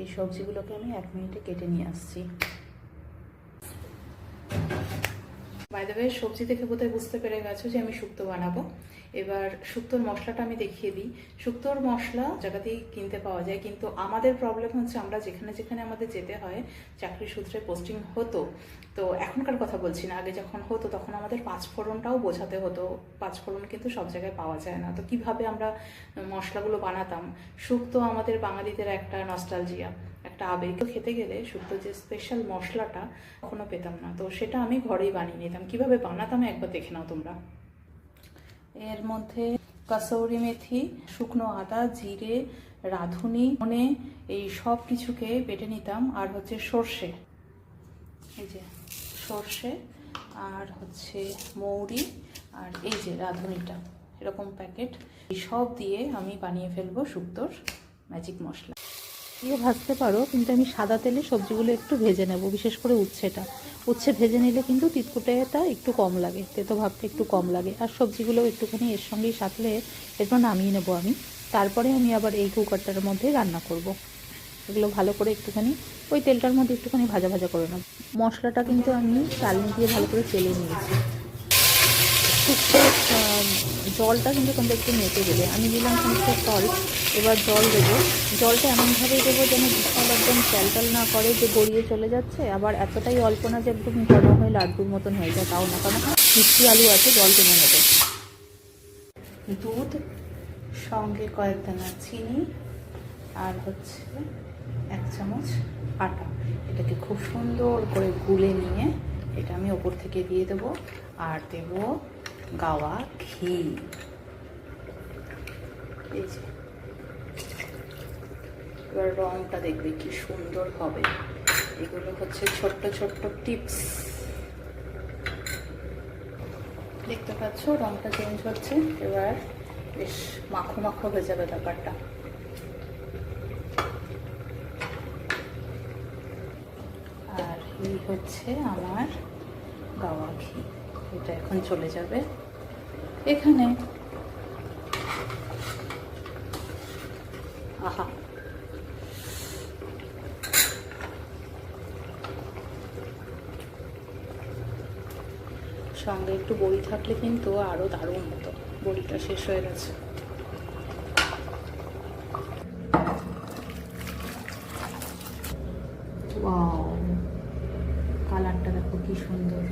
এই সবজিগুলোকে আমি 1 মিনিটে কেটে নিয়ে আসছি। বাই দ্য ওয়ে, সবজি দেখে বোধহয় বুঝতে পেরে গেছো যে আমি শুক্তো বানাবো। এবার শুক্তোর মশলাটা আমি দেখিয়ে দিই। শুক্তোর মশলা জায়গাতেই কিনতে পাওয়া যায়, কিন্তু আমাদের প্রবলেম হচ্ছে আমরা যেখানে যেখানে আমাদের যেতে হয়, চাকরি সূত্রে পোস্টিং হতো, তো এখনকার কথা বলছি না, আগে যখন হতো তখন আমাদের পাঁচফোড়নটাও বোঝাতে হতো। পাঁচফোড়ন কিন্তু সব জায়গায় পাওয়া যায় না, তো কিভাবে আমরা মশলাগুলো বানাতাম। শুক্তো আমাদের বাঙালিদের একটা নস্টালজিয়া, একটা আবেগ। খেতে গেলে শুক্তো যে স্পেশাল মশলাটা কখনো পেতাম না, তো সেটা আমি ঘরেই বানিয়ে নিতাম। কিভাবে বানাতাম একবার দেখে নাও তোমরা। এর মধ্যে কাসৌরি মেথি, শুকনো আদা, জিরে, রাঁধুনি, ধনে, এই সব কিছুকে বেটে নিতাম। আর হচ্ছে সর্ষে, এই যে সর্ষে, আর হচ্ছে মৌরি, আর এই যে রাঁধুনিটা, এরকম প্যাকেট, এই সব দিয়ে আমি বানিয়ে ফেলবো শুক্তোর ম্যাজিক মশলা। দিয়ে ভাজতে পারো, কিন্তু আমি সাদা তেলে সবজিগুলো একটু ভেজে নেব, বিশেষ করে উচ্ছে ভেজে নিলে কিন্তু তিতকুটেটা একটু কম লাগে, তেতো ভাবটা একটু কম লাগে। আর সবজিগুলো একটুখানি এর সঙ্গেই সাথে এরপর নামিয়ে নেবো আমি। তারপরে আমি আবার এই কুকারটার মধ্যে রান্না করব। এগুলো ভালো করে একটুখানি ওই তেলটার মধ্যে একটুখানি ভাজা ভাজা করে নেব। মশলাটা কিন্তু আমি চালনি দিয়ে ভালো করে চেলে নিয়েছি। শুক্তোর জলটা কিন্তু তোমরা একটু মেপে দেবে। আমি দিলাম খানিকটা সল্ট, এবার জল দেবো। জলটা এমনভাবেই দেবো যেন বিশাল একদম ট্যালটাল না করে যে গড়িয়ে চলে যাচ্ছে, আবার এতটাই অল্প না যে একদম ঘন হয়ে লাড্ডুর মতন হয়ে যায়, তাও না, কারণ মিষ্টি আলু আছে, জল টেনে নেবে। দুধ, সঙ্গে কয়েক দানা চিনি, আর হচ্ছে 1 চামচ আটা। এটাকে খুব সুন্দর করে গুলে নিয়ে এটা আমি ওপর থেকে দিয়ে দেবো। আর দেবো গাওয়া ঘি। এই যে এবার রংটা দেখবে কি সুন্দর হবে। এগুলো হচ্ছে ছোট্ট ছোট্ট টিপস। দেখতে পাচ্ছ রংটা চেঞ্জ হচ্ছে, এবার বেশ মাখো মাখো হয়ে যাবে ব্যাপারটা। আর এই হচ্ছে আমার গাওয়া ঘি, এটা এখন চলে যাবে এখানে। আহা, সঙ্গে একটু বড়ি থাকলে কিন্তু আরো দারুণ হতো। বড়িটা শেষ হয়ে গেছে। ওয়াও, কালারটা দেখো কি সুন্দর।